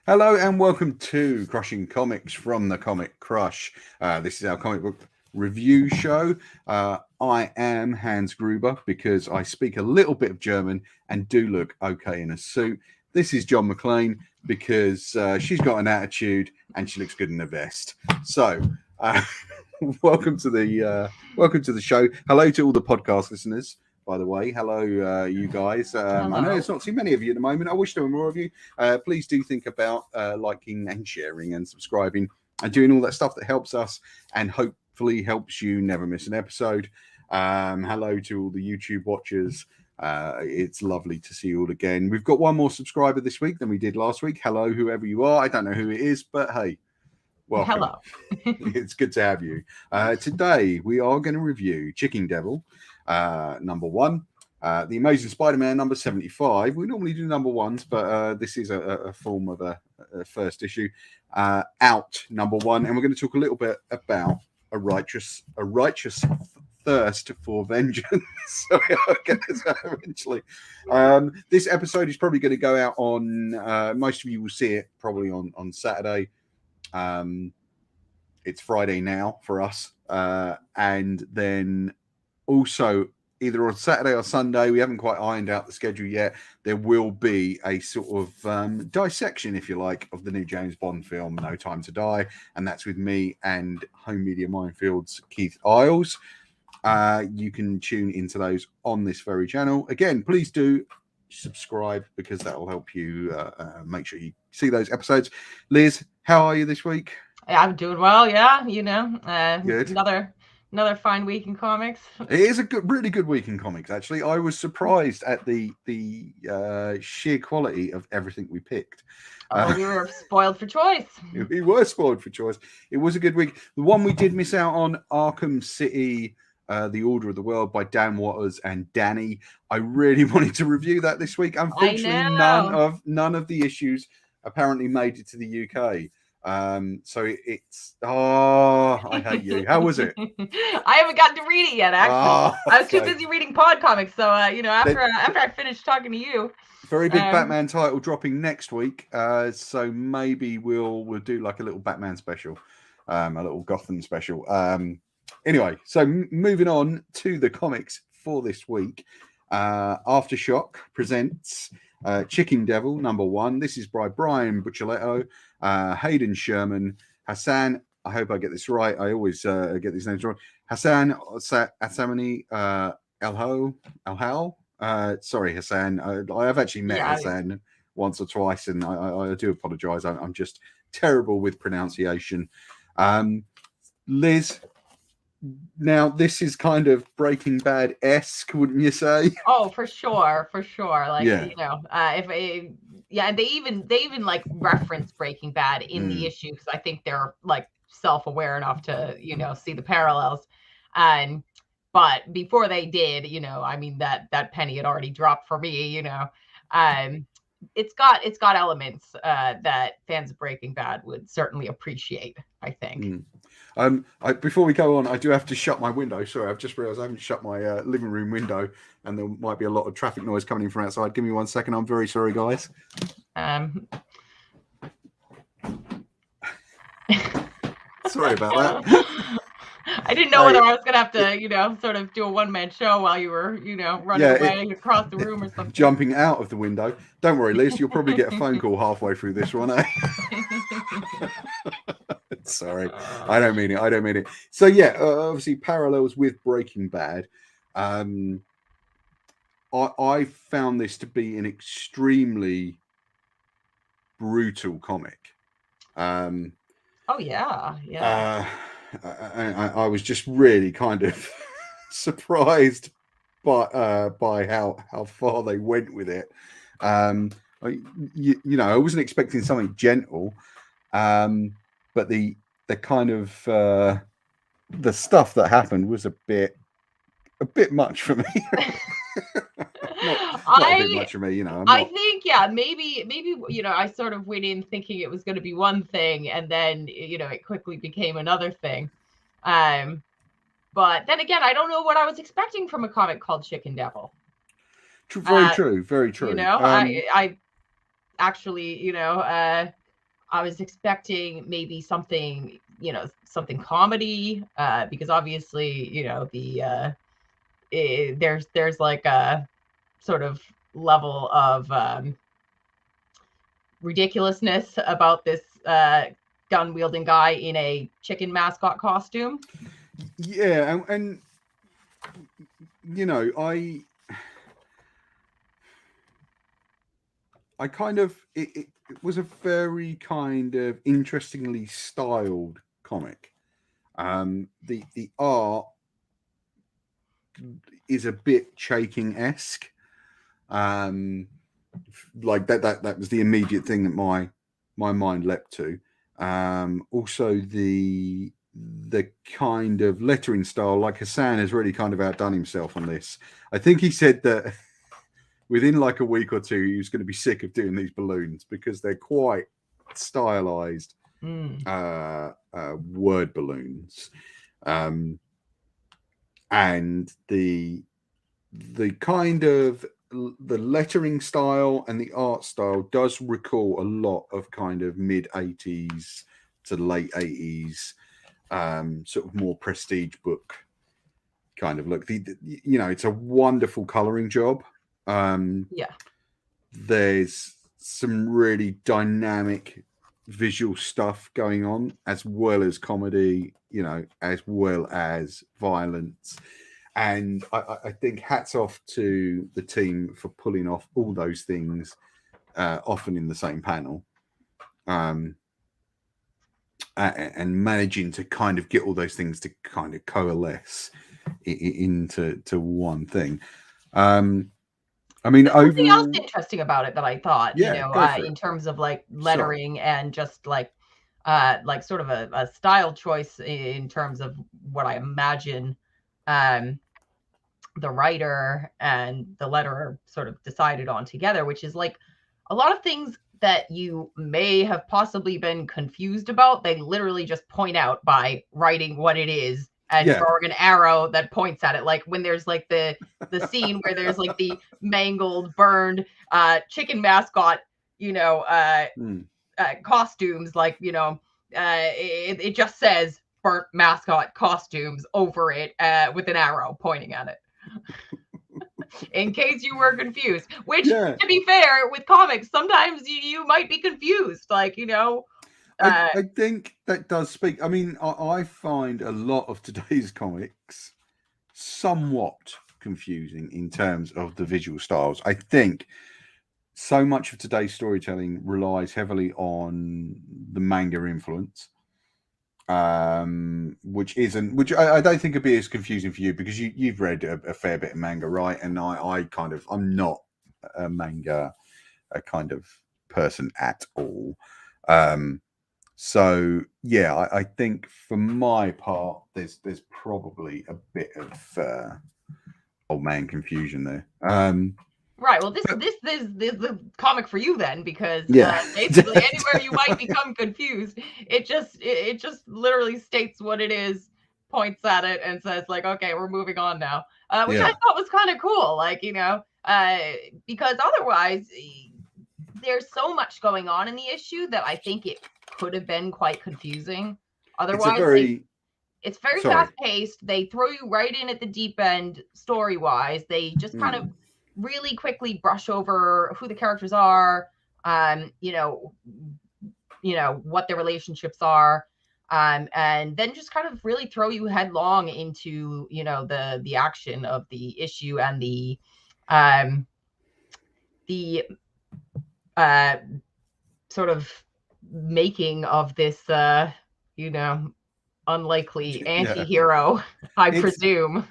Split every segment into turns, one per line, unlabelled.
Hello and welcome to Crushing Comics from the Comic Crush. This is our comic book review show. I am Hans Gruber because I speak a little bit of German and do look okay in a suit. This is John McLean because she's got an attitude and she looks good in a vest. So, welcome to the show. Hello to all the podcast listeners. By the way, hello, you guys. I know it's not too many of you at the moment. I wish there were more of you. Please do think about liking and sharing and subscribing and doing all that stuff that helps us and hopefully helps you never miss an episode. Hello to all the YouTube watchers. It's lovely to see you all again. We've got one more subscriber this week than we did last week. Hello, whoever you are. I don't know who it is, but hey, welcome.
Hello.
It's good to have you. Today, we are going to review Chicken Devil. Number 1, The Amazing Spider-Man number 75. We normally do number 1s, but this is a form of a first issue. Out number 1, and we're going to talk a little bit about a righteous thirst for vengeance. So I'll get this out eventually. This episode is probably going to go out on. Most of you will see it probably on Saturday. It's Friday now for us, and then. Also, either on Saturday or Sunday, we haven't quite ironed out the schedule yet. There will be a sort of dissection, if you like, of the new James Bond film, No Time to Die. And that's with me and Home Media Minefield's Keith Isles. You can tune into those on this very channel. Again, please do subscribe because that will help you make sure you see those episodes. Liz, how are you this week?
I'm doing well, yeah.
Good.
Another fine week in comics.
It is a really good week in comics, actually. I was surprised at the sheer quality of everything we picked.
We were spoiled for choice.
We were spoiled for choice. It was a good week. The one we did miss out on, Arkham City, The Order of the World by Dan Watters and Danny. I really wanted to review that this week. Unfortunately, none of the issues apparently made it to the UK. So it's I hate you. How was it?
I haven't gotten to read it yet, actually. I was too busy reading Pod Comics. So after I finished talking to you.
Very big Batman title dropping next week. So maybe we'll do like a little Batman special, a little Gotham special. Anyway, so moving on to the comics for this week. Aftershock presents Chicken Devil number 1. This is by Brian Buccellato, Hayden Sherman, Hassan. I hope I get this right. I always get these names wrong. Hassan Assamani Al-Hal. Sorry, Hassan. I have actually met Hassan once or twice, and I do apologize. I'm just terrible with pronunciation. Liz, now this is kind of Breaking Bad-esque, wouldn't you say?
Oh, for sure. Like, and they even like reference Breaking Bad in the issue because I think they're like self-aware enough to see the parallels. But before they did, I mean that penny had already dropped for me. It's got elements that fans of Breaking Bad would certainly appreciate, I think.
Before we go on, I do have to shut my window. Sorry, I've just realized I haven't shut my living room window, and there might be a lot of traffic noise coming in from outside. Give me 1 second. I'm very sorry, guys. Sorry about that.
I didn't know whether I was going to have to, sort of do a one-man show while you were, running away across the room or something.
Jumping out of the window. Don't worry, Liz, you'll probably get a phone call halfway through this one, eh? Sorry, I don't mean it. So yeah, obviously parallels with Breaking Bad. I found this to be an extremely brutal comic.
Oh yeah.
I was just really kind of surprised by how far they went with it. I wasn't expecting something gentle, but the kind of the stuff that happened was a bit much for me. not a bit much for me,
I think maybe I sort of went in thinking it was going to be one thing, and then it quickly became another thing. But then again, I don't know what I was expecting from a comic called Chicken Devil.
Very true.
I actually, I was expecting maybe something, something comedy, because obviously, there's like a sort of level of ridiculousness about this gun wielding guy in a chicken mascot costume.
Yeah, and I kind of it was a very kind of interestingly styled comic. The art is a bit Shaking-esque. Like that was the immediate thing that my mind leapt to. Also the kind of lettering style, like Hassan has really kind of outdone himself on this. I think he said that within like a week or two, he was going to be sick of doing these balloons because they're quite stylized word balloons. And the kind of the lettering style and the art style does recall a lot of kind of mid 80s to late 80s sort of more prestige book kind of look. It's a wonderful coloring job.
Yeah.
There's some really dynamic visual stuff going on, as well as comedy, as well as violence. And I think hats off to the team for pulling off all those things, often in the same panel, and managing to kind of get all those things to kind of coalesce into one thing. I mean,
There's something else
overall,
interesting about it that I thought,
yeah, go for
in
it.
terms of like
Sorry.
lettering and just like sort of a style choice in terms of what I imagine the writer and the letterer sort of decided on together, which is like a lot of things that you may have possibly been confused about. They literally just point out by writing what it is and
Yeah.
drawing an arrow that points at it. Like when there's like the scene where there's like the mangled, burned chicken mascot, costumes, like, it just says burnt mascot costumes over it with an arrow pointing at it. In case you were confused, which,
Yeah.
to be fair, with comics, sometimes you might be confused. Like,
I think that does speak. I mean, I find a lot of today's comics somewhat confusing in terms of the visual styles. I think so much of today's storytelling relies heavily on the manga influence, which I don't think would be as confusing for you because you've read a fair bit of manga, right? And I'm not a manga kind of person at all. So yeah, I think for my part, there's probably a bit of old man confusion there.
right. Well, this is the comic for you then, because
Yeah.
basically anywhere you might become confused, it just literally states what it is, points at it, and says like, okay, we're moving on now, which I
Yeah.
thought was kind of cool. Like, because otherwise there's so much going on in the issue that I think it could have been quite confusing.
It's a
Otherwise,
very
it's very
sorry.
fast paced. They throw you right in at the deep end story wise. They just kind of really quickly brush over who the characters are, what their relationships are, and then just kind of really throw you headlong into the action of the issue and the sort of making of this unlikely anti-hero, I presume.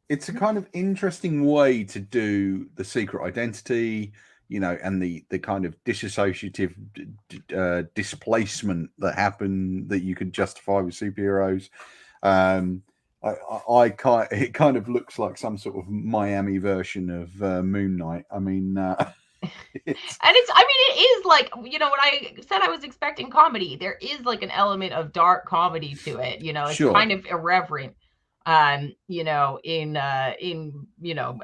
It's a kind of interesting way to do the secret identity, and the kind of disassociative displacement that happen that you can justify with superheroes. It kind of looks like some sort of Miami version of Moon Knight. I mean,
it is like, when I said I was expecting comedy, there is like an element of dark comedy to it. It's
sure.
kind of irreverent. In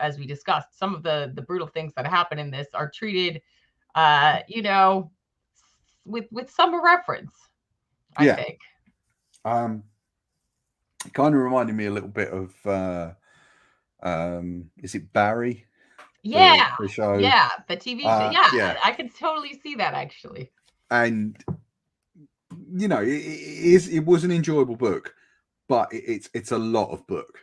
as we discussed, some of the brutal things that happen in this are treated with some reference, I think.
It kind of reminded me a little bit of is it Barry?
Yeah,
the show.
yeah, the TV show. Yeah,
Yeah.
I can totally see that actually.
And it was an enjoyable book, but it's a lot of book.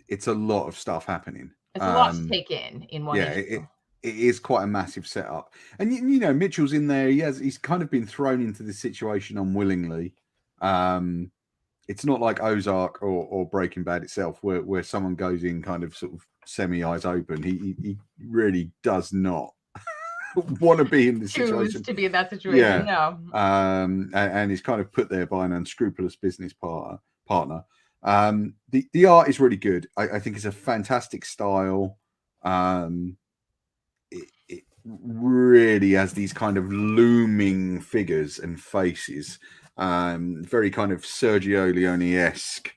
It's a lot of stuff happening.
It's a lot to take in one issue.
It is quite a massive setup. And Mitchell's in there. He's kind of been thrown into this situation unwillingly. It's not like Ozark or Breaking Bad itself, where someone goes in kind of sort of semi eyes open. He really does not want to be in this situation.
To be in that situation.
Yeah. No. And he's kind of put there by an unscrupulous business partner. The art is really good. I think it's a fantastic style. It really has these kind of looming figures and faces. Very kind of Sergio Leone-esque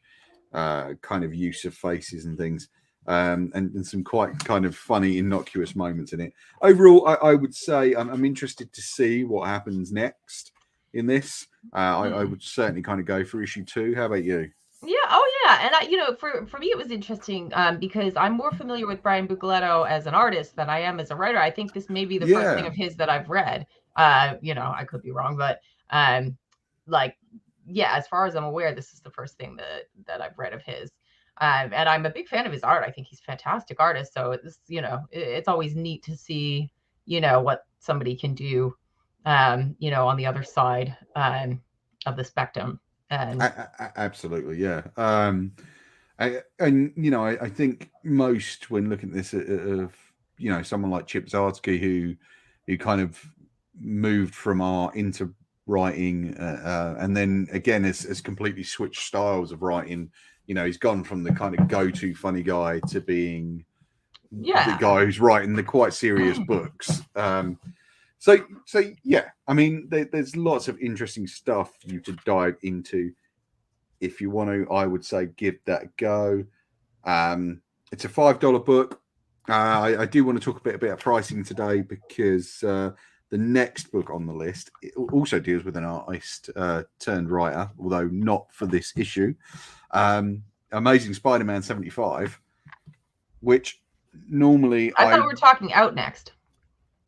kind of use of faces and things. And some quite kind of funny, innocuous moments in it. Overall, I would say I'm interested to see what happens next in this. I would certainly kind of go for issue 2. How about you?
Yeah. Oh, yeah. And for me, it was interesting because I'm more familiar with Brian Bucoletto as an artist than I am as a writer. I think this may be the first thing of his that I've read. I could be wrong, but as far as I'm aware, this is the first thing that I've read of his. And I'm a big fan of his art. I think he's a fantastic artist. So it's always neat to see, what somebody can do, on the other side of the spectrum. And
absolutely, yeah. I think most when looking at this of someone like Chip Zdarsky who kind of moved from art into writing and then again has completely switched styles of writing. He's gone from the kind of go-to funny guy to being the guy who's writing the quite serious books. So yeah, I mean, there's lots of interesting stuff you to dive into. If you want to, I would say give that a go. It's a $5 book. I do want to talk a bit about pricing today because the next book on the list it also deals with an artist turned writer, although not for this issue. Amazing Spider-Man 75, which normally
I thought we were talking Out Next.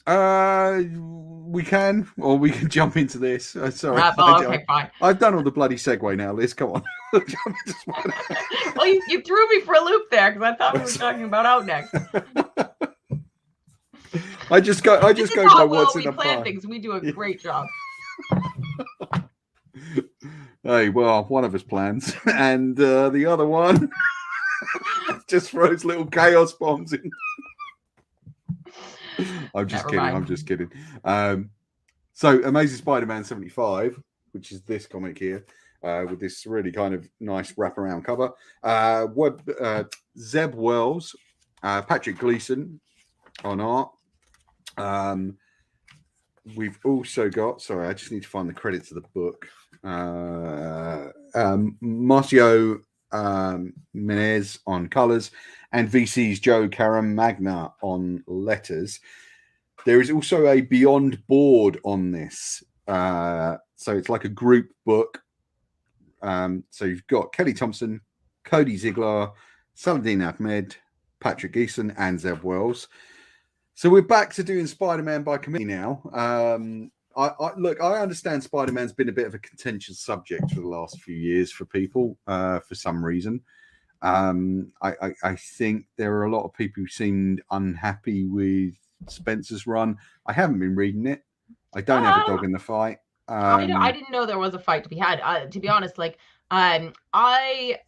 We can, or we can jump into this. Sorry.
Okay, fine.
I've done all the bloody segue now, Liz. Come on.
Well, you threw me for a loop there because I thought we were talking about Out Next.
I just go by what's in the plan.
Things. We do a great job.
Hey, well, one of us plans, and the other one just throws little chaos bombs in. I'm just kidding. I'm just kidding. So, Amazing Spider-Man 75, which is this comic here, with this really kind of nice wraparound cover. Zeb Wells, Patrick Gleason on art. We've also got, sorry, I just need to find the credits of the book. Marcio Menez on colors and VC's Joe Caramagna on letters. There is also a Beyond board on this. So it's like a group book. So you've got Kelly Thompson, Cody Ziegler, Saladin Ahmed, Patrick Gleason, and Zeb Wells. So we're back to doing Spider-Man by committee now. I understand Spider-Man's been a bit of a contentious subject for the last few years for people for some reason. I think there are a lot of people who seemed unhappy with Spencer's run. I haven't been reading it. I don't have a dog in the fight.
I didn't know there was a fight to be had. To be honest, I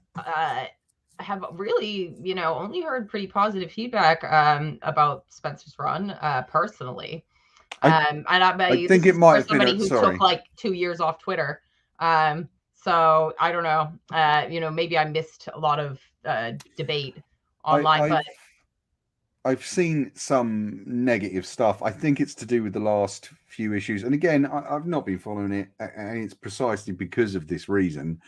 have really, only heard pretty positive feedback about Spencer's run personally. I think it might have been somebody who took like 2 years off Twitter. So I don't know. Maybe I missed a lot of debate online,
I've seen some negative stuff. I think it's to do with the last few issues. And again, I've not been following it. And it's precisely because of this reason,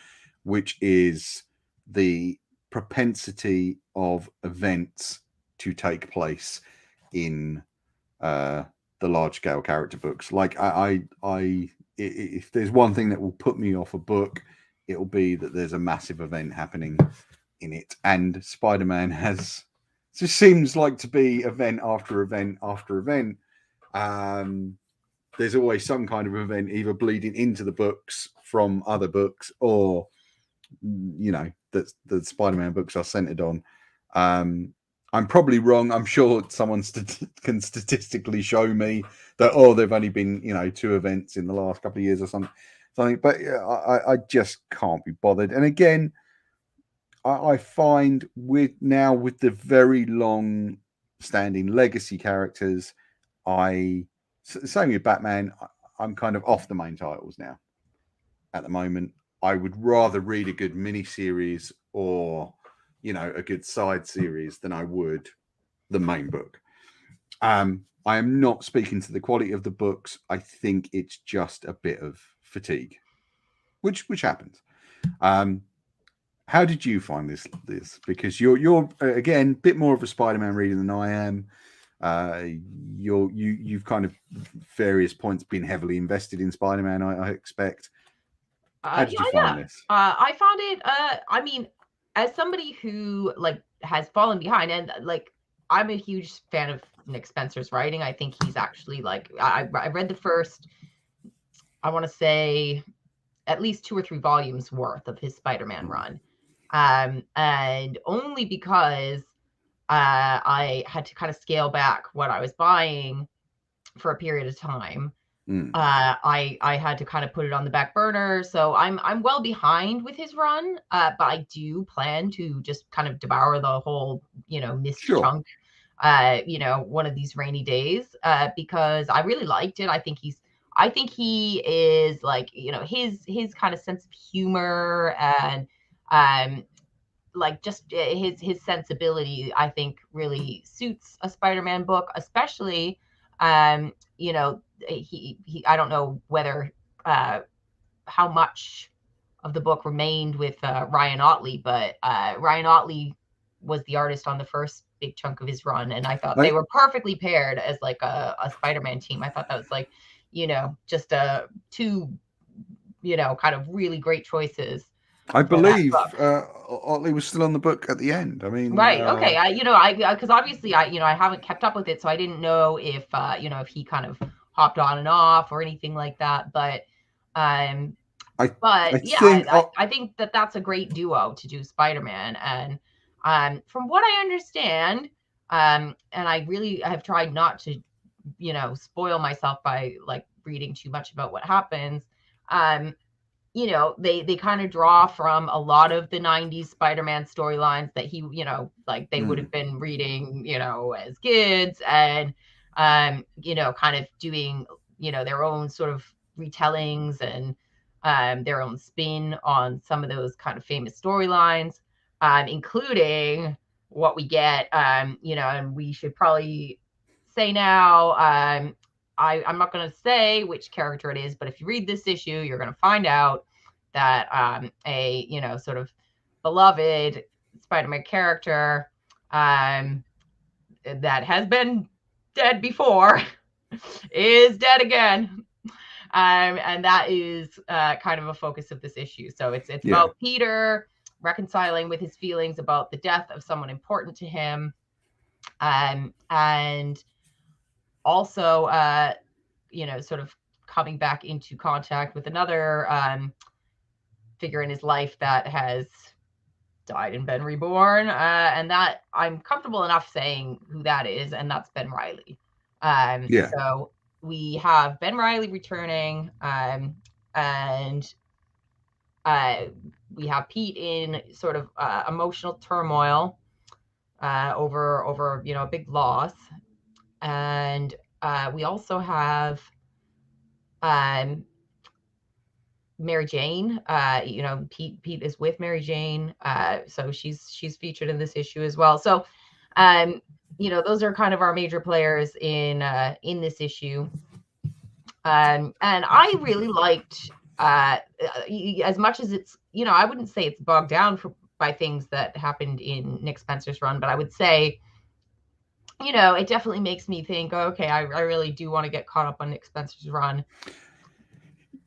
which is the propensity of events to take place in the large scale character books. Like if there's one thing that will put me off a book, it'll be that there's a massive event happening in it, and Spider-Man has just seems like to be event after event after event. There's always some kind of event either bleeding into the books from other books, or that the Spider-Man books are centered on. I'm probably wrong. I'm sure someone can statistically show me that, they've only been, 2 events in the last couple of years or something. But I just can't be bothered. And again, I find with the very long standing legacy characters, same with Batman, I'm kind of off the main titles now at the moment. I would rather read a good miniseries or, a good side series than I would the main book. I am not speaking to the quality of the books. I think it's just a bit of fatigue, which happens. How did you find this? Because you're again a bit more of a Spider-Man reader than I am. You've kind of various points been heavily invested in Spider-Man, I expect. How did you find this?
I found it. I mean, as somebody who has fallen behind, and I'm a huge fan of Nick Spencer's writing. I think he's actually I read the first, I want to say, at least 2 or 3 volumes worth of his Spider-Man run, and only because I had to kind of scale back what I was buying for a period of time. I had to kind of put it on the back burner. So I'm well behind with his run, but I do plan to just kind of devour the whole, missed chunk, one of these rainy days, because I really liked it. I think he is his kind of sense of humor and just his sensibility, I think really suits a Spider-Man book, especially he I don't know whether how much of the book remained with Ryan Ottley, but Ryan Ottley was the artist on the first big chunk of his run, and I thought they were perfectly paired as a Spider-Man team. I thought that was just 2 kind of really great choices.
I believe Otley was still on the book at the end. I mean,
right. Okay. Because obviously I haven't kept up with it, so I didn't know if if he kind of hopped on and off or anything like that. But I think that's a great duo to do Spider-Man. And from what I understand, and I really have tried not to, spoil myself by reading too much about what happens. They kind of draw from a lot of the 90s Spider-Man storylines that he, they would have been reading, as kids, and, kind of doing, their own sort of retellings and their own spin on some of those kind of famous storylines, including what we get, and we should probably say now, I'm not going to say which character it is, but if you read this issue, you're going to find out that a sort of beloved Spider-Man character that has been dead before is dead again, and that is kind of a focus of this issue. So it's about Peter reconciling with his feelings about the death of someone important to him, and also sort of coming back into contact with another figure in his life that has died and been reborn, and that I'm comfortable enough saying who that is, and that's Ben Reilly. So we have Ben Reilly returning, and we have Pete in sort of emotional turmoil over a big loss, and we also have Mary Jane. Pete is with Mary Jane, so she's featured in this issue as well. So those are kind of our major players in this issue, and I really liked as much as it's I wouldn't say it's bogged down by things that happened in Nick Spencer's run, but I would say you know, it definitely makes me think, okay, I really do want to get caught up on Nick Spencer's run.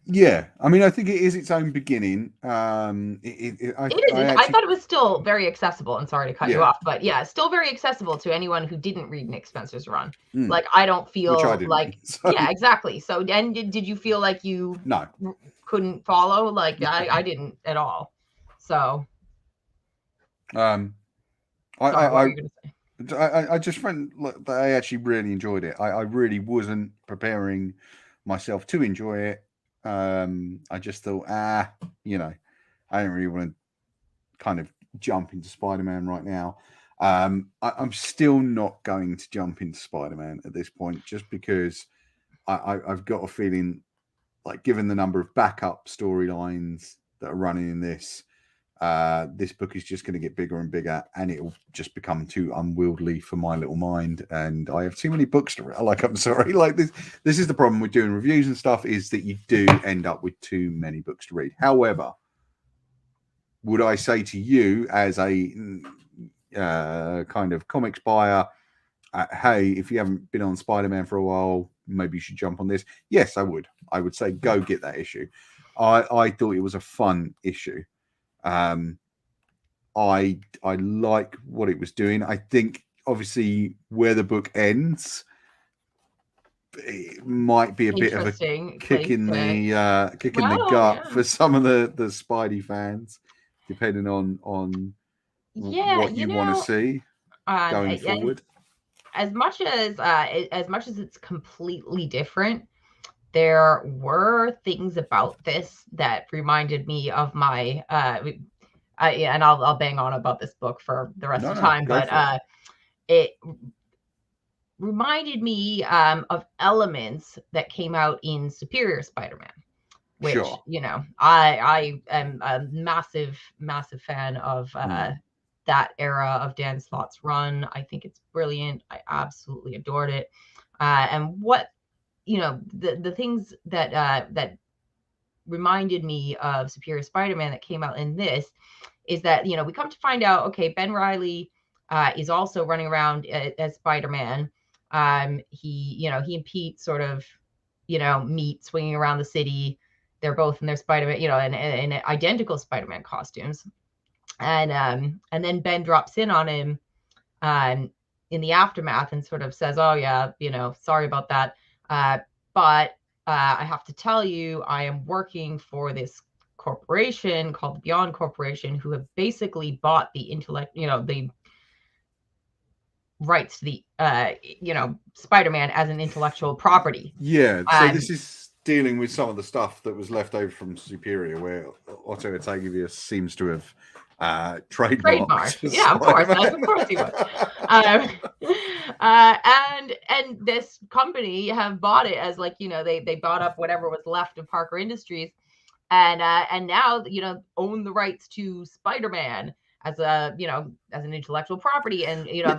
Yeah, I mean, I think it is its own beginning.
I thought it was still very accessible, and sorry to cut you off, but yeah, still very accessible to anyone who didn't read Nick Spencer's run. Like, I don't feel
which I didn't
like,
so.
Yeah, exactly. So, and did you feel like you couldn't follow? Like, I didn't at all. So,
sorry, what were you going to say? I just found that I actually really enjoyed it. I really wasn't preparing myself to enjoy it. I just thought, you know, I don't really want to kind of jump into Spider-Man right now. I'm still not going to jump into Spider-Man at this point, just because I've got a feeling, like, given the number of backup storylines that are running in this book is just going to get bigger and bigger, and it'll just become too unwieldy for my little mind. And I have too many books to read. Like, I'm sorry, like this is the problem with doing reviews and stuff, is that you do end up with too many books to read. However, would I say to you, as a kind of comics buyer, hey, if you haven't been on Spider-Man for a while, maybe you should jump on this? Yes, I would. I would say go get that issue. I thought it was a fun issue. I like what it was doing. I think obviously where the book ends, it might be a bit of a kick in the gut for some of the Spidey fans, depending on what you want to see going forward.
As much as it's completely different, there were things about this that reminded me of my and I'll bang on about this book for the rest of the time, but it reminded me of elements that came out in Superior Spider-Man, which, you know, I am a massive fan of that era of Dan Slott's run. I think it's brilliant. I absolutely adored it. And what, you know, the things that reminded me of Superior Spider-Man that came out in this is that, you know, we come to find out, okay, Ben Reilly is also running around as Spider-Man. He and Pete sort of, you know, meet swinging around the city. They're both in their Spider-Man, you know, in identical Spider-Man costumes. And then Ben drops in on him in the aftermath and sort of says, oh yeah, you know, sorry about that. But I have to tell you, I am working for this corporation called the Beyond Corporation, who have basically bought the the rights to the Spider-Man as an intellectual property.
Yeah, so this is dealing with some of the stuff that was left over from Superior, where Otto Octavius seems to have trademarked.
Yeah, of course he would. And this company have bought it as, like, you know, they bought up whatever was left of Parker Industries, and now, you know, own the rights to Spider-Man as an intellectual property, and, you know,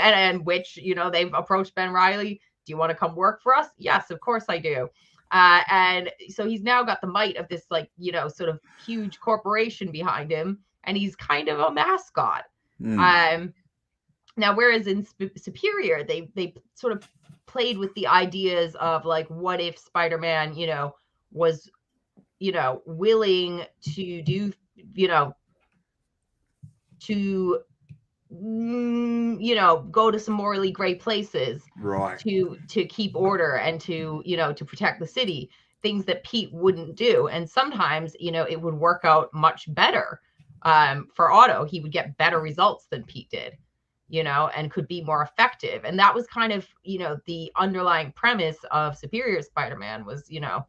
and which, you know, they've approached Ben Reilly. Do you want to come work for us? Yes, of course I do. And so he's now got the might of this, like, you know, sort of huge corporation behind him, and he's kind of a mascot. Now, whereas in Superior, they sort of played with the ideas of, like, what if Spider-Man, you know, was, you know, willing to do, you know, to go to some morally gray places,
right,
to keep order and to, you know, to protect the city, things that Pete wouldn't do. And sometimes, you know, it would work out much better for Otto. He would get better results than Pete did, you know, and could be more effective. And that was kind of, you know, the underlying premise of Superior Spider-Man was, you know,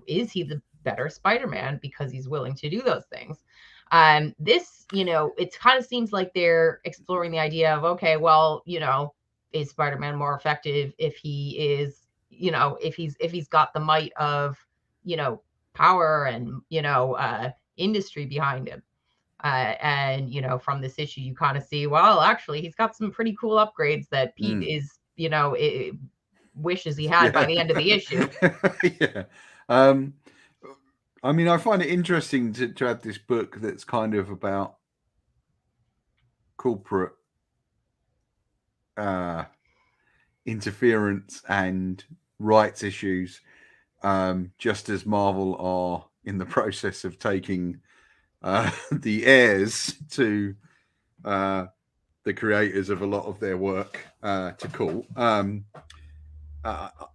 is he the better Spider-Man because he's willing to do those things? This, you know, it kind of seems like they're exploring the idea of, okay, well, you know, is Spider-Man more effective if he is, you know, if he's got the might of, you know, power and, you know, industry behind him. And, you know, from this issue, you kind of see, well, actually, he's got some pretty cool upgrades that Pete is, you know, wishes he had by the end of the issue.
Yeah. I mean, I find it interesting to have this book that's kind of about corporate interference and rights issues, just as Marvel are in the process of taking the heirs to the creators of a lot of their work to court.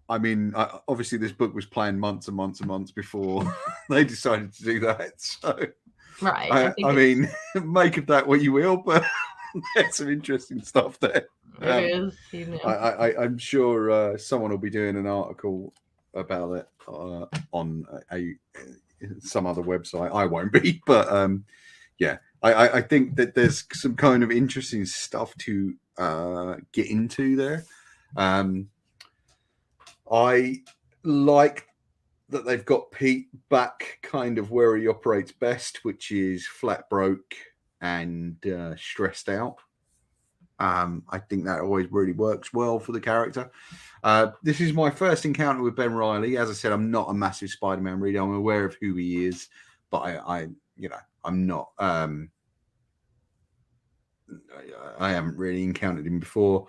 I mean, obviously, this book was planned months and months and months before they decided to do that. So,
right.
I mean, make of that what you will, but there's some interesting stuff there.
It is. You know.
I'm sure someone will be doing an article about it on some other website. I won't be, but yeah, I think that there's some kind of interesting stuff to get into there. I like that they've got Pete back kind of where he operates best, which is flat broke and stressed out. I think that always really works well for the character. This is my first encounter with Ben Reilly. As I said, I'm not a massive Spider-Man reader. I'm aware of who he is, but I'm not. I haven't really encountered him before.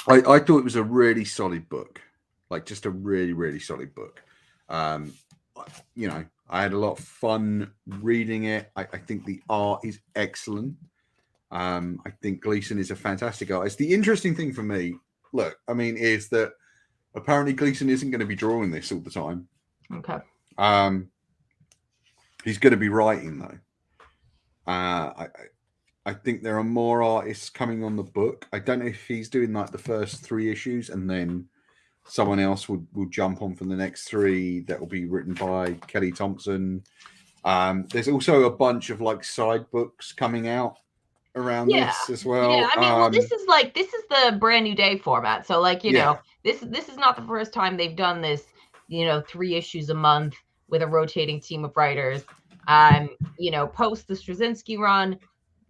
I thought it was a really solid book, like just a really, really solid book. I had a lot of fun reading it. I think the art is excellent. I think Gleason is a fantastic artist. The interesting thing for me, is that apparently Gleason isn't going to be drawing this all the time.
Okay.
He's going to be writing though. I think there are more artists coming on the book. I don't know if he's doing like the first 3 issues and then someone else will jump on for the next 3 that will be written by Kelly Thompson. There's also a bunch of like side books coming out around this as well.
Yeah, I mean, this is the Brand New Day format. So like, you know, this is not the first time they've done this, 3 issues a month with a rotating team of writers. Post the Straczynski run,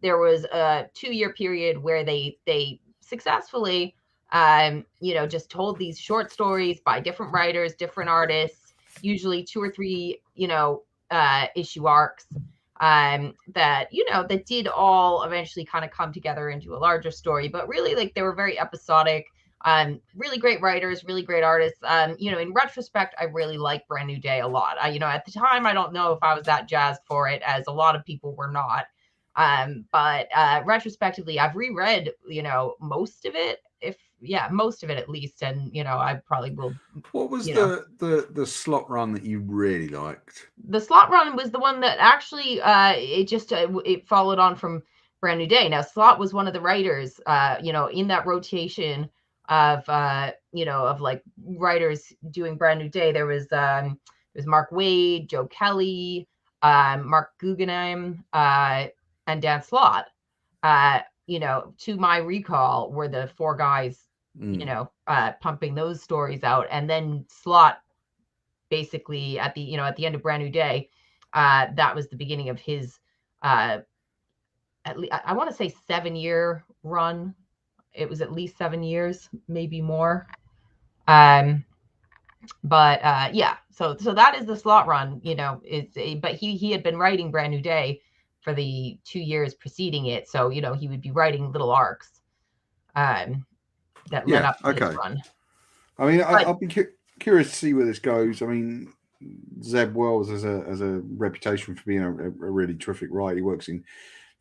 there was a 2-year period where they successfully, just told these short stories by different writers, different artists, usually 2 or 3, issue arcs, that did all eventually kind of come together into a larger story. But really, like, they were very episodic. Really great writers, really great artists. In retrospect, I really like Brand New Day a lot. At the time, I don't know if I was that jazzed for it, as a lot of people were not. But retrospectively, I've reread, most of it, most of it at least. And, I probably will.
What was the slot run that you really liked?
The slot run was the one that actually, it followed on from Brand New Day. Now, Slott was one of the writers, in that rotation of like writers doing Brand New Day. There was Mark Waid, Joe Kelly, Mark Guggenheim, and Dan Slott. To my recall, were the 4 guys, pumping those stories out. And then Slott, basically at the end of Brand New Day, that was the beginning of his, at least, I want to say 7-year run. It was at least 7 years, maybe more. So that is the Slott run. But he had been writing Brand New Day for the 2 years preceding it. So, he would be writing little arcs that led up to his run.
I mean, I'll be curious to see where this goes. I mean, Zeb Wells has a reputation for being a really terrific writer. He works in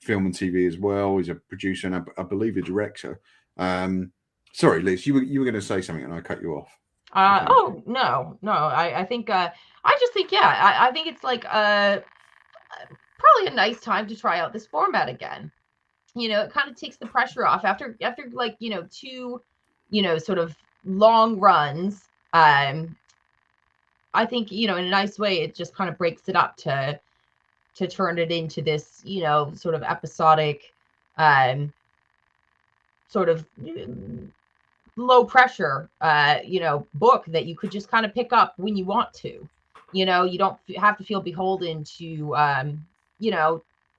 film and TV as well. He's a producer and I believe a director. Sorry, Liz, you were going to say something and I cut you off.
No. I think I think it's like probably a nice time to try out this format again. It kind of takes the pressure off after like, 2, sort of long runs. I think, in a nice way, it just kind of breaks it up to turn it into this, sort of episodic, sort of low pressure, book that you could just kind of pick up when you want to. You don't have to feel beholden to,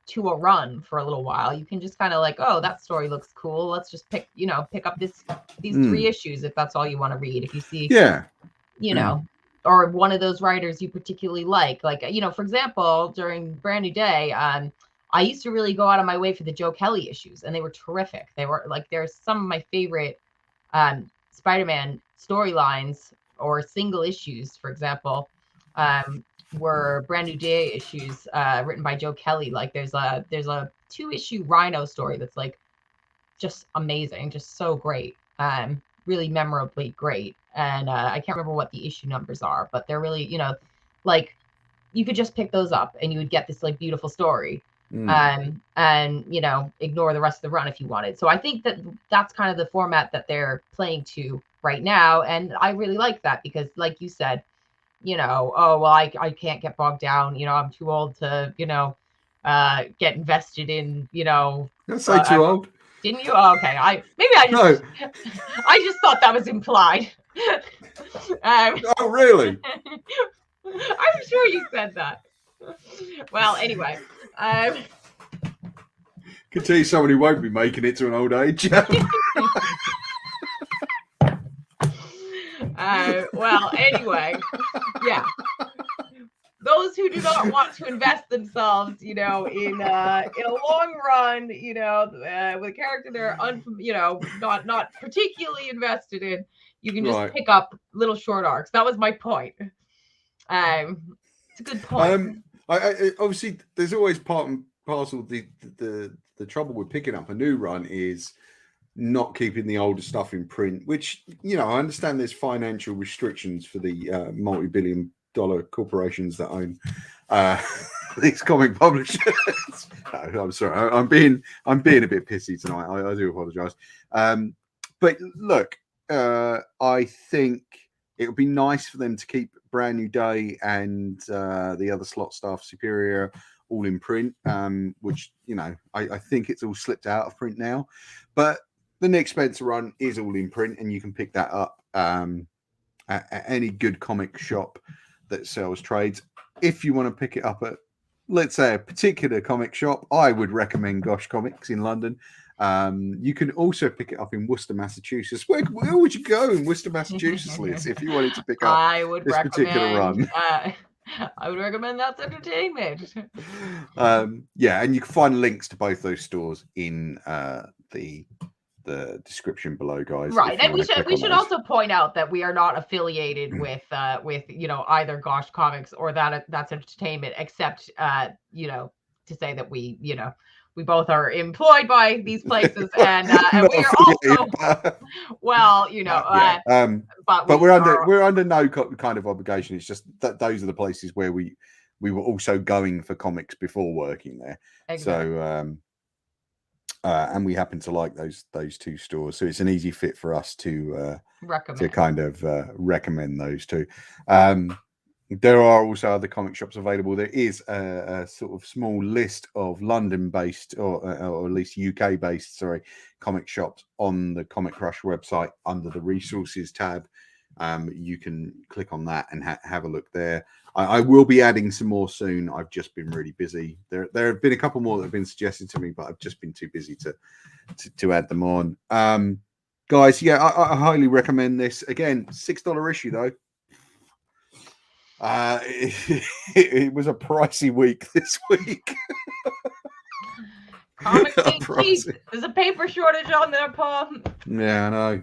to a run for a little while. You can just kind of like, oh, that story looks cool. Let's just pick up these 3 issues if that's all you want to read. If you see, or one of those writers you particularly like, for example, during Brand New Day, I used to really go out of my way for the Joe Kelly issues, and they were terrific. They were like, they're some of my favorite Spider-Man storylines or single issues, for example, were Brand New Day issues written by Joe Kelly. Like there's a 2-issue Rhino story that's like just amazing, just so great, really memorably great. And I can't remember what the issue numbers are, but they're really, like you could just pick those up and you would get this like beautiful story. And ignore the rest of the run if you wanted. So I think that's kind of the format that they're playing to right now, and I really like that because, like you said, I can't get bogged down. I'm too old to get invested in.
Don't say too old.
Didn't you? Oh, okay. I just thought that was implied.
Oh, really?
I'm sure you said that. Well, anyway.
Could tell you someone who won't be making it to an old age.
Well, anyway, yeah. Those who do not want to invest themselves, in a long run, with a character they're not particularly invested in, you can just pick up little short arcs. That was my point. It's a good point.
I obviously there's always part and parcel. The trouble with picking up a new run is not keeping the older stuff in print, which I understand there's financial restrictions for the multi-billion-dollar corporations that own these comic publishers. No, I'm sorry, I'm being a bit pissy tonight. I do apologize. But look, I think it would be nice for them to keep Brand New Day and the other slot staff Superior all in print, which I think it's all slipped out of print now. But the Nick Spencer run is all in print, and you can pick that up at any good comic shop that sells trades. If you want to pick it up at, let's say, a particular comic shop, I would recommend Gosh Comics in London. You can also pick it up in Worcester, Massachusetts. Where would you go in Worcester, Massachusetts, Liz, if you wanted to pick up this particular run?
I would recommend That's Entertainment.
Yeah, and you can find links to both those stores in the description below, guys.
Right, and we should also point out that we are not affiliated with either Gosh Comics or That's Entertainment, except to say that we both are employed by these places, and we are also but we're under no kind of obligation. It's just that those are the places where we were also going for comics before working there. Exactly. So and we happen to like those two stores, so it's an easy fit for us to recommend those two. There are also other comic shops available. There is a sort of small list of London-based or at least UK-based, comic shops on the Comic Crush website under the resources tab. You can click on that and have a look there. I will be adding some more soon. I've just been really busy. There have been a couple more that have been suggested to me, but I've just been too busy to add them on. Guys, yeah, I highly recommend this. Again, $6 issue though. It was a pricey week this week. Comics ain't cheap. There's a paper shortage on there, Paul.
Yeah, I know.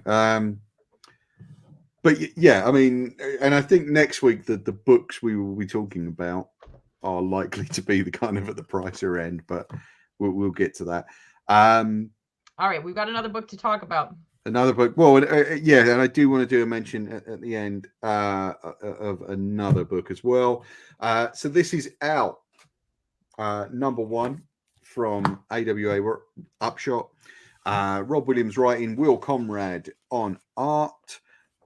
But yeah, I mean, and I think next week the books we will be talking about are likely to be the kind of at the pricier end, but we'll get to that.
All right, we've got another book to talk about.
Another book. Well, yeah, and I do want to do a mention at the end of another book as well. So this is out, number 1 from AWA Upshot. Rob Williams writing, Will Conrad on art,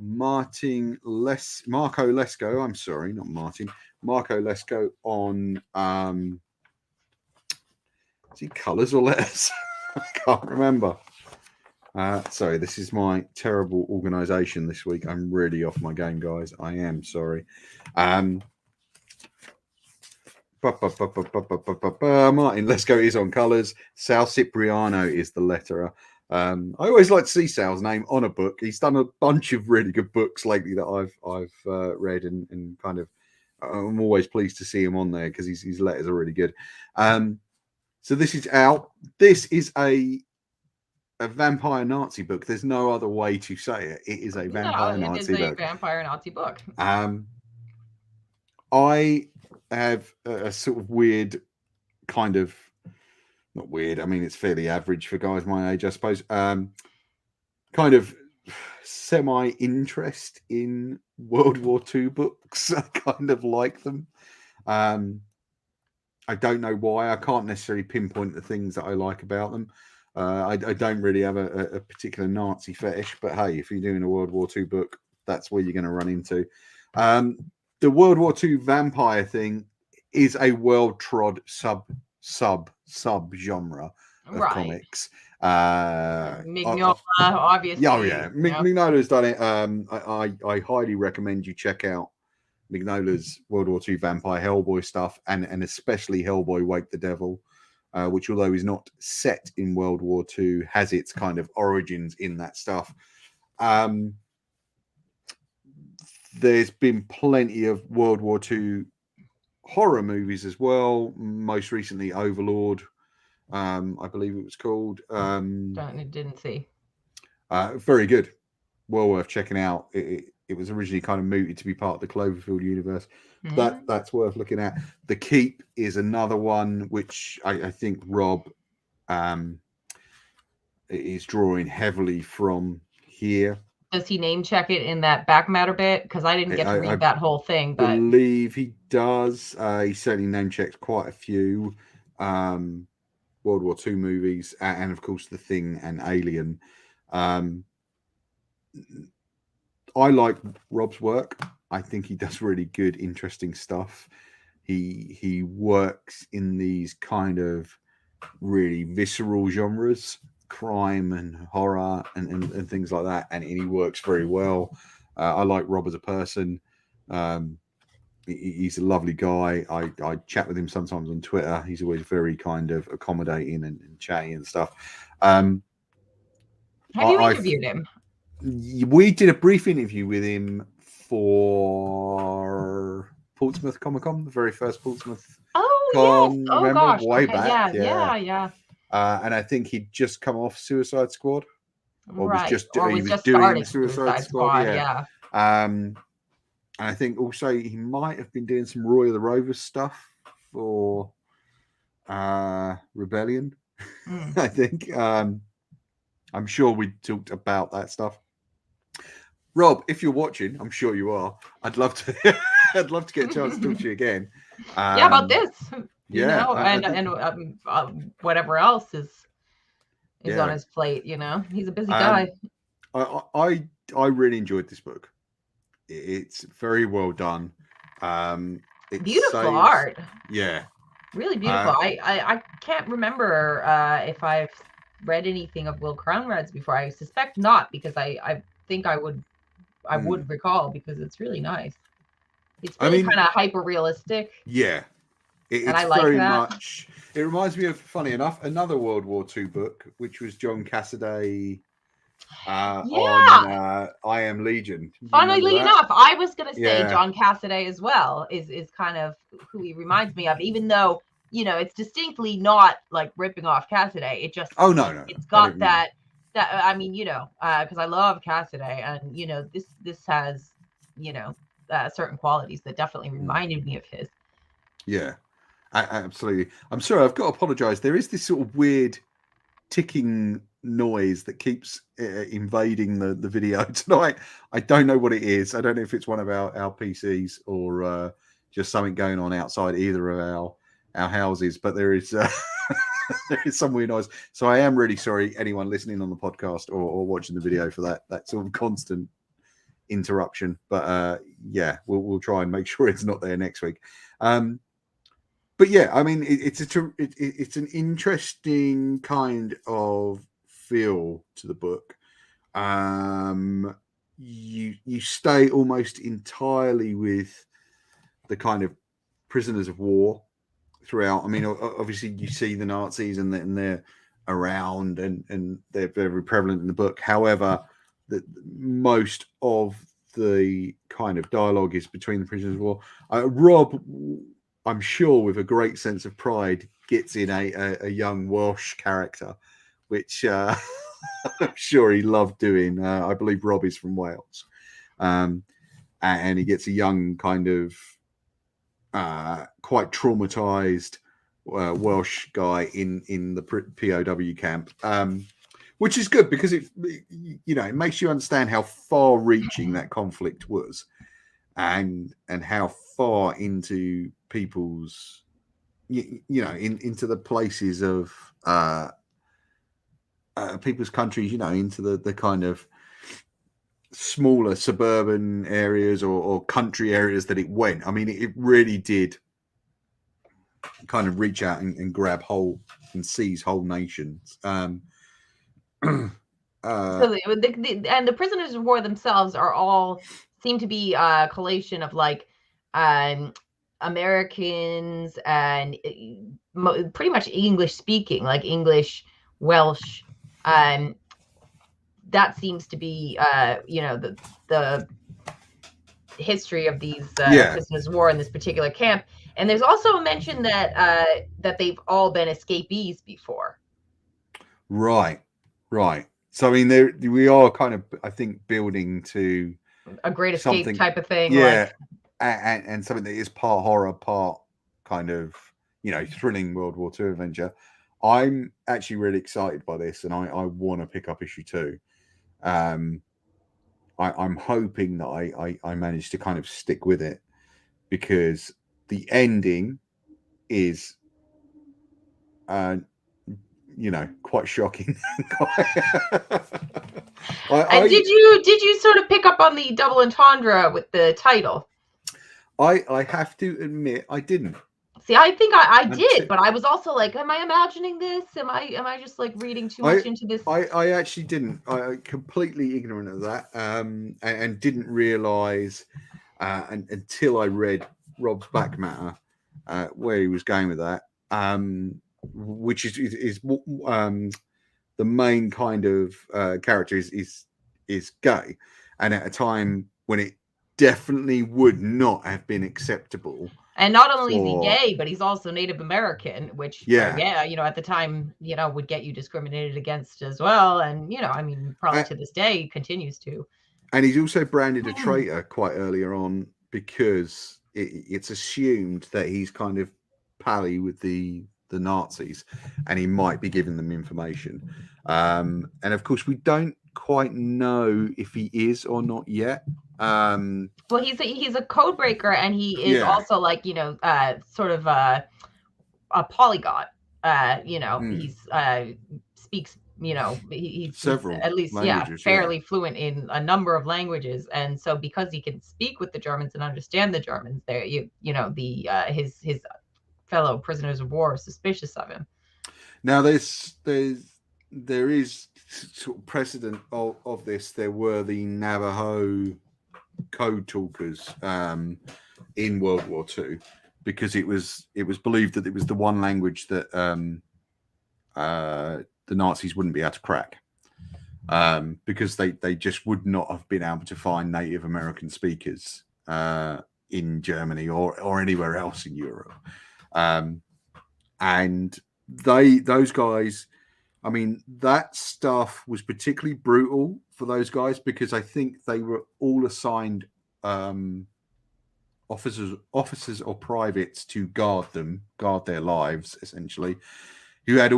Marco Lesko. I'm sorry, not Martin. Marco Lesko on is he colours or letters? I can't remember. Sorry, this is my terrible organisation this week. I'm really off my game, guys. I am sorry. Martin Lesko is on colours. Sal Cipriano is the letterer. I always like to see Sal's name on a book. He's done a bunch of really good books lately that I've read and kind of I'm always pleased to see him on there because his letters are really good. So this is out. This is a a vampire Nazi book. There's no other way to say it. It is a vampire Nazi book.
Vampire Nazi book.
I have a sort of weird kind of, not weird, I mean, it's fairly average for guys my age, I suppose. Kind of semi-interest in World War II books. I kind of like them. I don't know why. I can't necessarily pinpoint the things that I like about them. I don't really have a particular Nazi fetish, but hey, if you're doing a World War II book, that's where you're going to run into. The World War II vampire thing is a well-trod sub genre of comics.
Mignola, obviously.
Oh yeah, Mignola's done it. I highly recommend you check out Mignola's World War II vampire Hellboy stuff, and especially Hellboy Wake the Devil, which, although is not set in World War II, has its kind of origins in that stuff. There's been plenty of World War II horror movies as well. Most recently, Overlord, I believe it was called.
Didn't see.
Very good. Well worth checking out. It was originally kind of mooted to be part of the Cloverfield universe. That's worth looking at. The Keep is another one which I think Rob is drawing heavily from here.
Does he name check it in that back matter bit? Because I didn't get to read that whole thing. But I
believe he does. He certainly name checks quite a few World War II movies, and of course The Thing and Alien. I like Rob's work. I think he does really good, interesting stuff. He works in these kind of really visceral genres, crime and horror and things like that, and he works very well. I like Rob as a person. He's a lovely guy. I chat with him sometimes on Twitter. He's always very kind of accommodating and chatty and stuff.
Have you interviewed him?
We did a brief interview with him for Portsmouth Comic Con, the very first Portsmouth.
Oh,
Con,
yes. Oh,
remember?
gosh.
Way
Okay.
back.
Yeah.
And I think he'd just come off Suicide Squad, or
right.
was
just
doing
Suicide Squad. Yeah.
And I think also he might have been doing some Roy of the Rovers stuff for Rebellion. I think. I'm sure we talked about that stuff. Rob, if you're watching, I'm sure you are. I'd love to. I'd love to get a chance to talk to you again.
About this. You
yeah,
know, and whatever else is on his plate. You know, he's a busy guy.
I really enjoyed this book. It's very well done.
Beautiful art.
Yeah,
really beautiful. I can't remember if I've read anything of Will Conrad's before. I suspect not, because I think I would recall, because it's really nice. It's really kind of hyper realistic.
Yeah. It's
and I like
very
that.
much. It reminds me of, funny enough, another World War II book, which was John Cassaday on I Am Legion.
Funnily enough, I was going to say John Cassaday as well is kind of who he reminds me of, even though, you know, it's distinctly not like ripping off Cassaday. It just it's got that I mean, you know, because I love Cassaday, and you know, this has, you know, certain qualities that definitely reminded me of his.
Yeah. Absolutely. I'm sorry, I've got to apologize. There is this sort of weird ticking noise that keeps invading the video tonight. I don't know what it is. I don't know if it's one of our PCs or just something going on outside either of our houses, but there is there is some weird noise. So I am really sorry, anyone listening on the podcast or watching the video, for that sort of constant interruption. But yeah, we'll try and make sure it's not there next week. But yeah, I mean, it's an interesting kind of feel to the book. You stay almost entirely with the kind of prisoners of war throughout. I mean, obviously you see the Nazis and they're around and they're very prevalent in the book. However, most of the kind of dialogue is between the prisoners of war. Rob, I'm sure with a great sense of pride, gets in a young Welsh character, which I'm sure he loved doing. I believe Rob is from Wales, and he gets a young kind of quite traumatized Welsh guy in the POW camp, which is good because it makes you understand how far-reaching that conflict was, and how far into people's into the places of people's countries, into the kind of smaller suburban areas or country areas that it went. I mean, it really did kind of reach out and grab whole and seize whole nations.
And the prisoners of war themselves are all seem to be a collation of like Americans and pretty much English speaking, like English, Welsh, that seems to be the history of these prisoners of war in this particular camp. And there's also a mention that they've all been escapees before.
Right. So I mean, we are kind of, I think, building to
a great escape type of thing.
Yeah, and something that is part horror, part kind of thrilling World War II adventure. I'm actually really excited by this, and I want to pick up issue 2. I'm hoping that I manage to kind of stick with it, because the ending is quite shocking.
Did you sort of pick up on the double entendre with the title?
I have to admit I didn't.
See, I think I did, but I was also like, am I imagining this? Am I just like reading too much into this?
I actually didn't. I completely ignorant of that, and didn't realize until I read Rob's back matter where he was going with that, which is the main kind of character is gay, and at a time when it definitely would not have been acceptable.
And not only is he gay, but he's also Native American, which at the time, would get you discriminated against as well. And, I mean, probably to this day continues to.
And he's also branded a traitor quite earlier on, because it's assumed that he's kind of pally with the Nazis, and he might be giving them information. And of course, we don't quite know if he is or not yet.
Well, he's a code breaker, and he is also like sort of a polyglot. He's speaks he's
several
at least fairly fluent in a number of languages, and so because he can speak with the Germans and understand the Germans, there his fellow prisoners of war are suspicious of him.
Now there is sort of precedent of this. There were the Navajo code talkers in World War II, because it was believed that it was the one language that the Nazis wouldn't be able to crack, because they just would not have been able to find Native American speakers in Germany or anywhere else in Europe. And those guys, I mean, that stuff was particularly brutal for those guys, because I think they were all assigned officers or privates to guard their lives, essentially, who had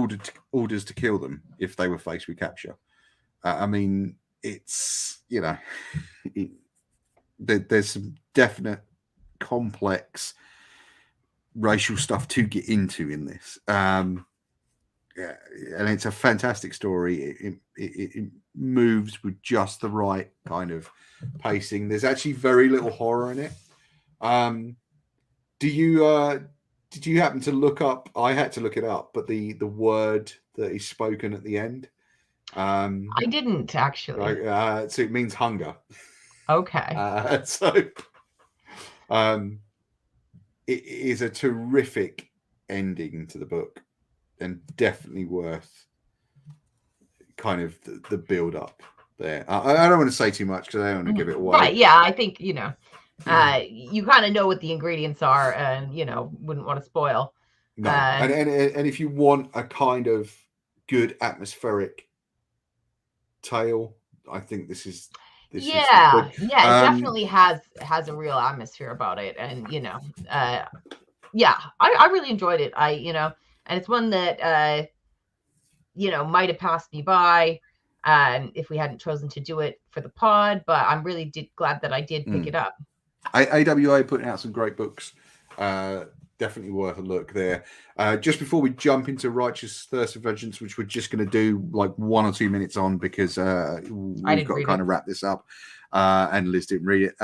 orders to kill them if they were faced with capture. I mean, it's there's some definite complex racial stuff to get into in this. And it's a fantastic story. It moves with just the right kind of pacing. There's actually very little horror in it. Did you happen to look up? I had to look it up, but the word that is spoken at the end.
I didn't actually.
So it means hunger.
Okay.
It is a terrific ending to the book, and definitely worth kind of the build up there. I don't want to say too much because I don't want to give it away.
Right, yeah, I think you kind of know what the ingredients are, and wouldn't want to spoil.
No, and if you want a kind of good atmospheric tale. I think this is the book.
It definitely has a real atmosphere about it, and I really enjoyed it. And it's one that might have passed me by if we hadn't chosen to do it for the pod, but I'm really glad that I did pick it up.
AWA putting out some great books. Definitely worth a look there. Just before we jump into Righteous Thirst of Vengeance, which we're just going to do like 1 or 2 minutes on because we've got to kind of wrap this up, and Liz didn't read it.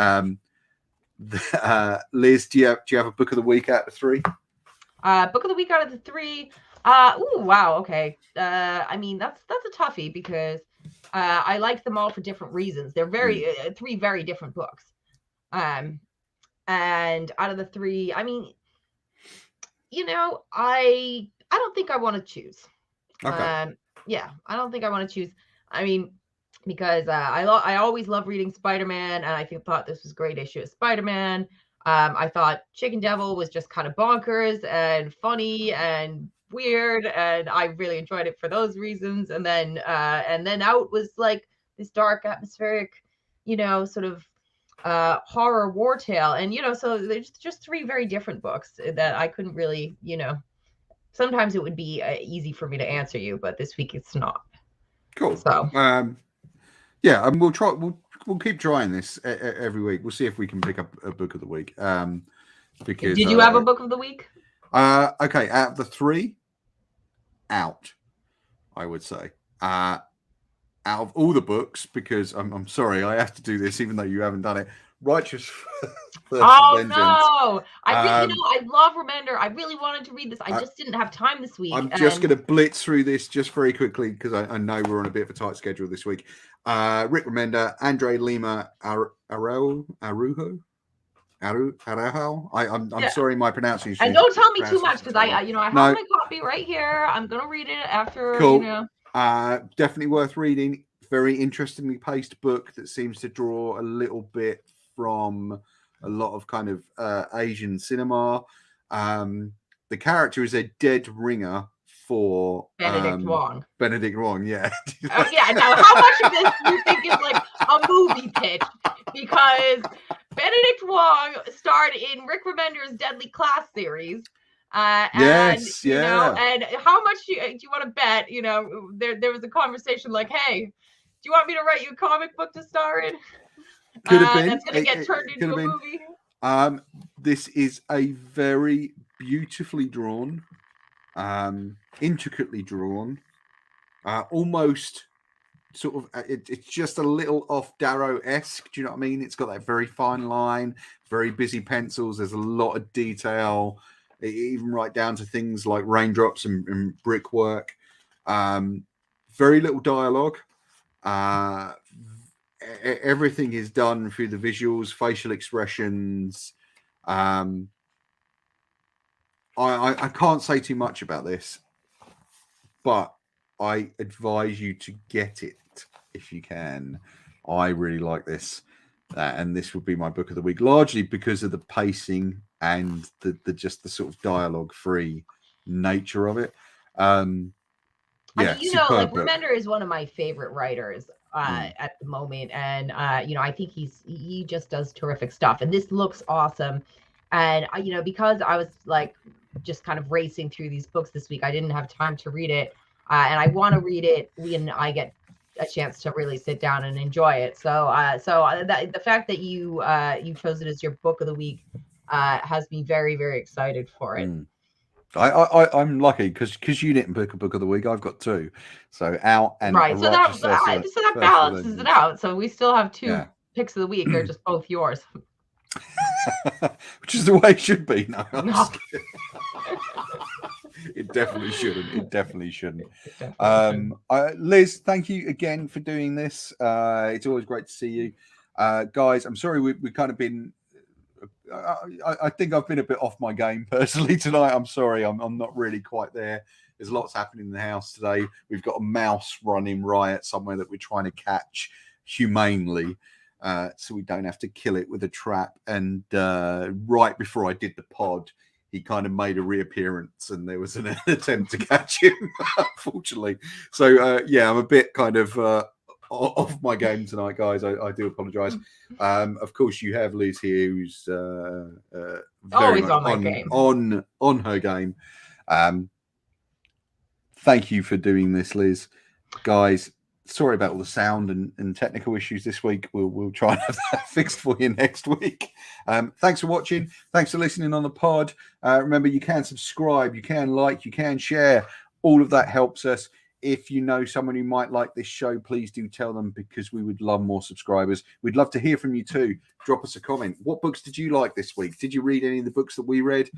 Liz, do you have a book of the week out of 3?
Book of the week out of the 3. Oh wow, okay. I mean that's a toughie because I like them all for different reasons. They're very 3 very different books. And out of the 3, I mean, I don't think I want to choose.
Okay.
I don't think I want to choose. I mean, because I always love reading Spider-Man, and I thought this was a great issue of Spider-Man. I thought Chicken Devil was just kind of bonkers and funny and weird, and I really enjoyed it for those reasons. And then Out was like this dark, atmospheric, sort of horror war tale, and so there's just 3 very different books that I couldn't really, sometimes it would be easy for me to answer you, but this week it's not.
Cool.
So
and we'll keep trying this every week. We'll see if we can pick up a book of the week. Because
did you have a book of the week?
Okay, out of the 3, Out, I would say. Out of all the books, because I'm sorry, I have to do this even though you haven't done it. Righteous Thirst of Vengeance.
No, I love Remender. I really wanted to read this. I just didn't have time this week.
I'm just going to blitz through this just very quickly because I know we're on a bit of a tight schedule this week. Rick Remender, Andre Lima Araujo. I'm sorry, my pronunciation.
And don't tell me too much because I have my copy right here. I'm gonna read it after.
Cool. Definitely worth reading. Very interestingly paced book that seems to draw a little bit from a lot of kind of Asian cinema. The character is a dead ringer for
Benedict Wong.
Benedict Wong, yeah.
Now how much of this do you think is like a movie pitch? Because Benedict Wong starred in Rick Remender's Deadly Class series. And how much do you want to bet? There was a conversation like, hey, do you want me to write you a comic book to star in?
Could have been.
That's going to get turned into a movie.
This is a very beautifully drawn, intricately drawn, almost sort of. It's just a little off Darrow-esque. Do you know what I mean? It's got that very fine line, very busy pencils. There's a lot of detail, even right down to things like raindrops and brickwork. Very little dialogue. Everything is done through the visuals, facial expressions. I can't say too much about this, but I advise you to get it if you can. I really like this, and this would be my book of the week, largely because of the pacing and the just the sort of dialogue-free nature of it.
Remender is one of my favorite writers at the moment, and I think he just does terrific stuff, and this looks awesome. And because I was like just kind of racing through these books this week, I didn't have time to read it, and I want to read it when I get a chance to really sit down and enjoy it. So the fact that you chose it as your book of the week has me very, very excited for it.
I'm lucky because you didn't pick a book of the week. I've got 2, so Out and
right. So that balances it out. So we still have 2 picks of the week. They're just both yours,
which is the way it should be. No. It definitely shouldn't. It definitely shouldn't. Liz, thank you again for doing this. It's always great to see you, guys. I'm sorry we've kind of been. I think I've been a bit off my game personally tonight. I'm sorry. I'm not really quite there. There's lots happening in the house today. We've got a mouse running riot somewhere that we're trying to catch humanely, so we don't have to kill it with a trap. And right before I did the pod, he kind of made a reappearance, and there was an attempt to catch him, unfortunately. So I'm a bit kind of off my game tonight, guys. I do apologise. Of course, you have Liz here, who's very
Always
much
on my game.
on her game. Thank you for doing this, Liz. Guys, sorry about all the sound and technical issues this week. We'll try and have that fixed for you next week. Thanks for watching. Thanks for listening on the pod. Remember, you can subscribe, you can like, you can share. All of that helps us. If you know someone who might like this show, please do tell them, because we would love more subscribers. We'd love to hear from you too. Drop us a comment. What books did you like this week? Did you read any of the books that we read?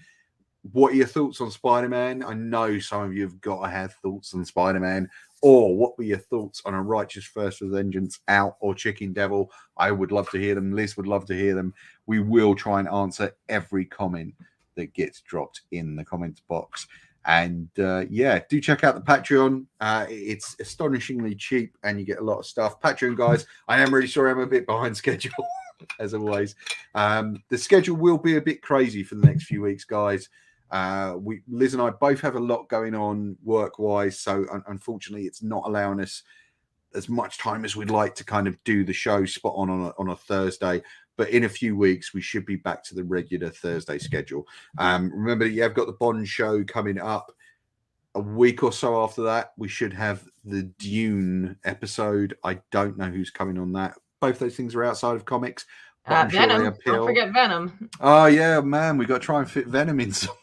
What are your thoughts on Spider-Man? I know some of you have got to have thoughts on Spider-Man. Or what were your thoughts on A Righteous First with Vengeance, Out, or Chicken Devil? I would love to hear them. Liz would love to hear them. We will try and answer every comment that gets dropped in the comments box. And yeah, do check out the Patreon. It's astonishingly cheap and you get a lot of stuff. Patreon, guys, I am really sorry I'm a bit behind schedule, as always. The schedule will be a bit crazy for the next few weeks, guys. Liz and I both have a lot going on work-wise, so unfortunately it's not allowing us as much time as we'd like to kind of do the show spot on a Thursday. But in a few weeks, we should be back to the regular Thursday schedule. Remember, you have got the Bond show coming up. A week or so after that, we should have the Dune episode. I don't know who's coming on that. Both those things are outside of comics.
Venom. Sure, don't forget Venom.
Oh, yeah, man. We got to try and fit Venom in somewhere.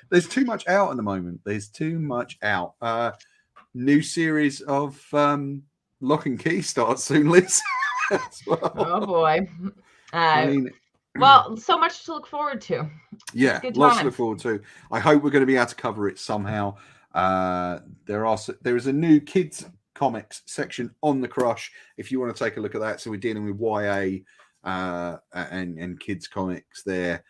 There's too much out at the moment. There's too much out. New series of Lock and Key starts soon, Liz. Well.
Oh boy.
I mean,
well, so much to look forward to.
Yeah, lots to look forward to. I hope we're going to be able to cover it somehow. There is a new kids comics section on the Crush if you want to take a look at that. So we're dealing with YA and kids comics there.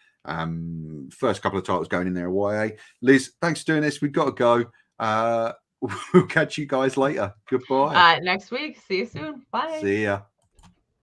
First couple of titles going in there are YA. Liz, thanks for doing this. We've got to go. We'll catch you guys later. Goodbye.
Next week. See you soon. Bye.
See ya.